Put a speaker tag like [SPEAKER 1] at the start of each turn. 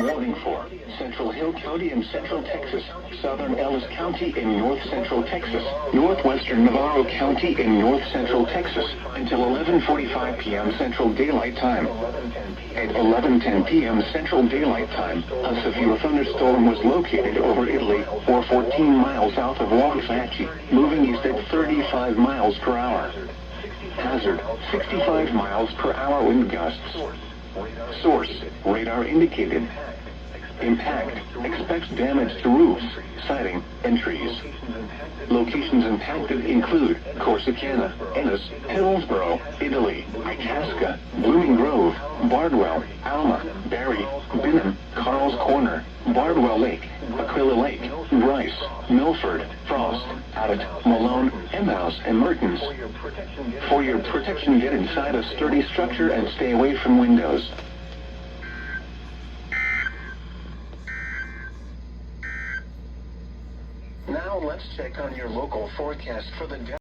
[SPEAKER 1] thunderstorm warning for Central Hill County in Central Texas, Southern Ellis County in North Central Texas, Northwestern Navarro County in North Central Texas, until 11:45 p.m. Central Daylight Time. At 11:10 p.m. Central Daylight Time, a severe thunderstorm was located over Italy, or 14 miles south of Waxahachie, moving east at 35 miles per hour. Hazard, 65 miles per hour wind gusts. Source, radar indicated. Impact, expects damage to roofs, siding, and trees. Locations impacted include Corsicana, Ennis, Hillsborough, Italy, Itasca, Blooming Grove, Bardwell, Alma, Barry, Benham, Carl's Corner, Bardwell Lake, Aquila Lake, Bryce, Milford, Frost, Abbott, Malone, Emhouse, and Mertens. For your protection, get inside a sturdy structure and stay away from windows. Now let's check on your local forecast for the day.